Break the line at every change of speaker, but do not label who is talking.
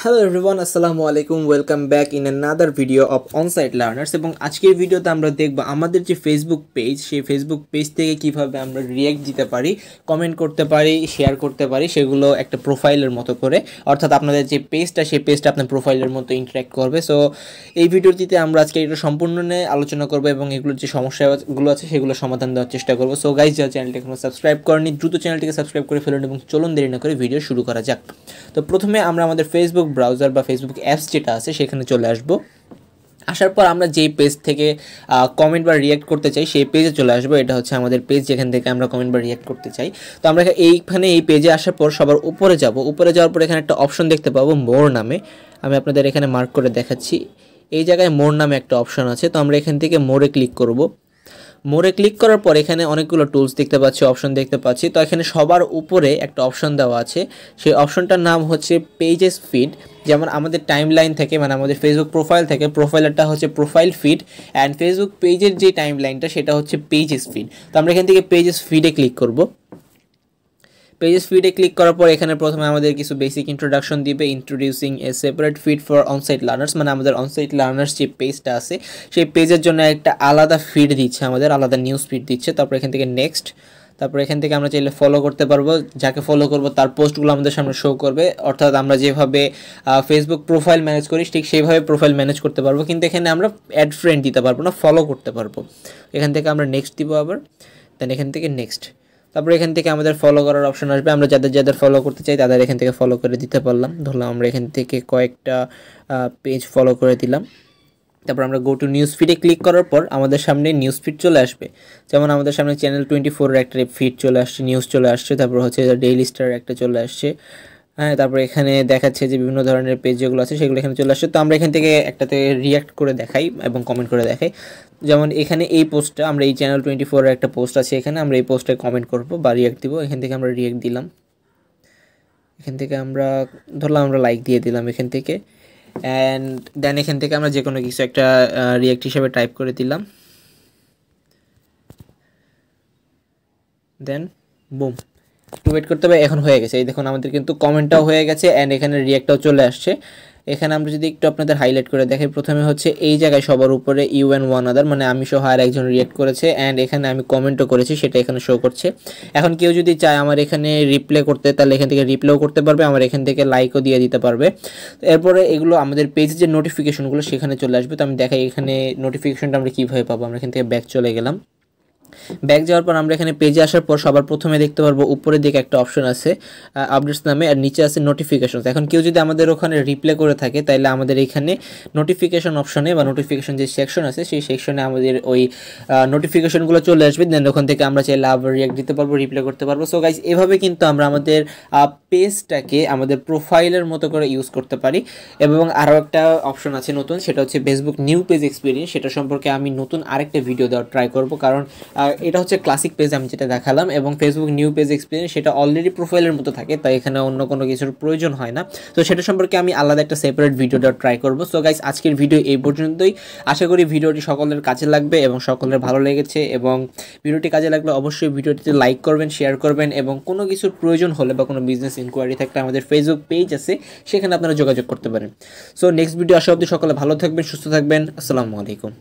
Hello everyone, আসসালামু আলাইকুম। Welcome back in another video of onsite learners. এবং আজকের ভিডিওতে আমরা দেখব আমাদের যে ফেসবুক পেজ, সেই ফেসবুক পেজ থেকে কিভাবে আমরা রিঅ্যাক্ট দিতে পারি, কমেন্ট করতে পারি, শেয়ার করতে পারি, সেগুলো একটা প্রোফাইলের মতো করে। অর্থাৎ আপনাদের যে পেজটা, সেই পেজটা আপনার প্রোফাইলের মতো ইন্টারাক্ট করবে। সো এই ভিডিওটিতে আমরা আজকে এটা সম্পূর্ণ নিয়ে আলোচনা করবো এবং এগুলোর যে সমস্যাগুলো আছে সেগুলো সমাধান দেওয়ার চেষ্টা করবো। সো গাইজ, যারা চ্যানেলটি এখনো সাবস্ক্রাইব করেনি, দ্রুত চ্যানেলটিকে সাবস্ক্রাইব করে ফেলুন এবং চলুন দেরি না করে ভিডিও শুরু করা যাক। তো প্রথমে আমরা আমাদের ফেসবুক ব্রাউজার বা ফেসবুক অ্যাপস যেটা আছে সেখানে চলে আসব। আসার পর আমরা যেই পেজ থেকে কমেন্ট বা রিঅ্যাক্ট করতে চাই সেই পেজে চলে আসবো। এটা হচ্ছে আমাদের পেজ, যেখান থেকে আমরা কমেন্ট বা রিঅ্যাক্ট করতে চাই। তো আমরা এইখানে এই পেজে আসার পর সবার উপরে যাব। উপরে যাওয়ার পর এখানে একটা অপশন দেখতে পাবো মোর নামে। আমি আপনাদের এখানে মার্ক করে দেখাচ্ছি। এই জায়গায় মোর নামে একটা অপশন আছে। তো আমরা এখান থেকে মোরে ক্লিক করব। মোরে ক্লিক করার পর এখানে অনেকগুলো টুলস দেখতে পাচ্ছি, অপশন দেখতে পাচ্ছি। তো এখানে সবার উপরে একটা অপশন দেওয়া আছে। সেই অপশনটার নাম হচ্ছে পেজেস ফিড। যেমন আমাদের টাইম লাইন থেকে, মানে আমাদের ফেসবুক প্রোফাইল থেকে, প্রোফাইলটা হচ্ছে প্রোফাইল ফিড, অ্যান্ড ফেসবুক পেজের যে টাইম লাইনটা সেটা হচ্ছে পেজেস ফিড। তো আমরা এখান থেকে পেজেস ফিডে ক্লিক করব। পেজেস ফিডে ক্লিক করার পর এখানে প্রথমে আমাদের কিছু বেসিক ইন্ট্রোডাকশন দিবে। Introducing a separate feed for onsite learners, মানে আমাদের অনসাইট লার্নার্স যে পেজটা আছে সেই পেজের জন্য একটা আলাদা ফিড দিচ্ছে, আমাদের আলাদা নিউজ ফিড দিচ্ছে। তারপর এখান থেকে নেক্সট, তারপর এখান থেকে আমরা চাইলে ফলো করতে পারবো। যাকে ফলো করবো তার পোস্টগুলো আমাদের সামনে শো করবে। অর্থাৎ আমরা যেভাবে ফেসবুক প্রোফাইল ম্যানেজ করি ঠিক সেইভাবে প্রোফাইল ম্যানেজ করতে পারবো, কিন্তু এখানে আমরা অ্যাড ফ্রেন্ড দিতে পারবো না, ফলো করতে পারবো। এখান থেকে আমরা নেক্সট দিব আবার, দেন এখান থেকে নেক্সট। তারপর এখান থেকে আমাদের ফলো করার অপশন আসবে। আমরা যাদের ফলো করতে চাই তাদের এখান থেকে ফলো করে দিতে পারলাম। ধরলাম আমরা এখান থেকে কয়েকটা পেজ ফলো করে দিলাম। তারপর আমরা গো টু নিউজ ফিডে ক্লিক করার পর আমাদের সামনে নিউজ ফিড চলে আসবে। যেমন আমাদের সামনে চ্যানেল 24-এর একটা ফিড চলে আসছে, নিউজ চলে আসছে। তারপর হচ্ছে ডেইলি স্টার একটা চলে আসছে। হ্যাঁ, তারপরে এখানে দেখাচ্ছে যে বিভিন্ন ধরনের পেজ যেগুলো আছে সেগুলো এখানে চলে আসছে। তো আমরা এখান থেকে একটাতে রিঅ্যাক্ট করে দেখাই এবং কমেন্ট করে দেখাই। যেমন এখানে এই পোস্টটা, আমরা এই চ্যানেল 24-এর একটা পোস্ট আছে, এখানে আমরা এই পোস্টে কমেন্ট করব বা রিঅ্যাক্ট দিব। এখান থেকে আমরা রিঅ্যাক্ট দিলাম। এখান থেকে আমরা ধরলাম আমরা লাইক দিয়ে দিলাম এখান থেকে, অ্যান্ড দেন এখান থেকে আমরা যে কোনো কিছু একটা রিঅ্যাক্ট হিসেবে টাইপ করে দিলাম। দেন বুম, একটু ওয়েট করতে হবে। এখন হয়ে গেছে, এই দেখুন আমাদের কিন্তু কমেন্টটাও হয়ে গেছে অ্যান্ড এখানে রিঅ্যাক্টটাও চলে আসছে। এখানে আমরা যদি একটু আপনাদের হাইলাইট করে দেখাই, প্রথমে হচ্ছে এই জায়গায় সবার উপরে ইউ অ্যান্ড ওয়ান আদার, মানে আমি সহ আর একজন রিঅ্যাক্ট করেছে, অ্যান্ড এখানে আমি কমেন্টও করেছি, সেটা এখানে শো করছে। এখন কেউ যদি চায় আমার এখানে রিপ্লে করতে, তাহলে এখান থেকে রিপ্লেও করতে পারবে, আমার এখান থেকে লাইকও দিয়ে দিতে পারবে। এরপরে এগুলো আমাদের পেজের যে নোটিফিকেশনগুলো সেখানে চলে আসবে। তো আমি দেখাই এখানে নোটিফিকেশনটা আমরা কীভাবে পাবো। আমরা এখান থেকে ব্যাক চলে গেলাম। ব্যাক যাওয়ার পর আমরা এখানে পেজে আসার পর সবার প্রথমে দেখতে পারবো উপরের দিকে একটা অপশন আছে আপডেটস নামে, আর নিচে আছে নোটিফিকেশন। এখন কেউ যদি আমাদের ওখানে রিপ্লে করে থাকে তাহলে আমাদের এখানে নোটিফিকেশন অপশনে বা নোটিফিকেশন যে সেকশন আছে সেই সেকশনে আমাদের ওই নোটিফিকেশনগুলো চলে আসবে। দেন ওখান থেকে আমরা চাইলে আবার রিঅ্যাক্ট দিতে পারবো, রিপ্লে করতে পারবো। সো গাইজ, এভাবে কিন্তু আমরা আমাদের পেজটাকে আমাদের প্রোফাইলের মতো করে ইউজ করতে পারি। এবং আরও একটা অপশন আছে নতুন, সেটা হচ্ছে ফেসবুক নিউ পেজ এক্সপিরিয়েন্স। সেটা সম্পর্কে আমি নতুন আরেকটা ভিডিও দেওয়ার ট্রাই করবো, কারণ এটা হচ্ছে ক্লাসিক পেজ আমি যেটা দেখালাম, এবং ফেসবুক নিউ পেজ এক্সপিরিয়েন্স সেটা অলরেডি প্রোফাইলের মতো থাকে, তাই এখানে অন্য কোনো কিছুর প্রয়োজন হয় না। তো সেটা সম্পর্কে আমি আলাদা একটা সেপারেট ভিডিও দেওয়ার ট্রাই করবো। সো গাইস, আজকের ভিডিও এই পর্যন্তই। আশা করি ভিডিওটি সকলের কাজে লাগবে এবং সকলের ভালো লেগেছে। এবং ভিডিওটি কাজে লাগলে অবশ্যই ভিডিওটিতে লাইক করবেন, শেয়ার করবেন, এবং কোনো কিছুর প্রয়োজন হলে বা কোনো বিজনেস ইনকোয়ারি থাকলে আমাদের ফেসবুক পেজ আছে, সেখানে আপনারা যোগাযোগ করতে পারেন। সো নেক্সট ভিডিও আসা অবধি সকলে ভালো থাকবেন, সুস্থ থাকবেন। আসসালামু আলাইকুম।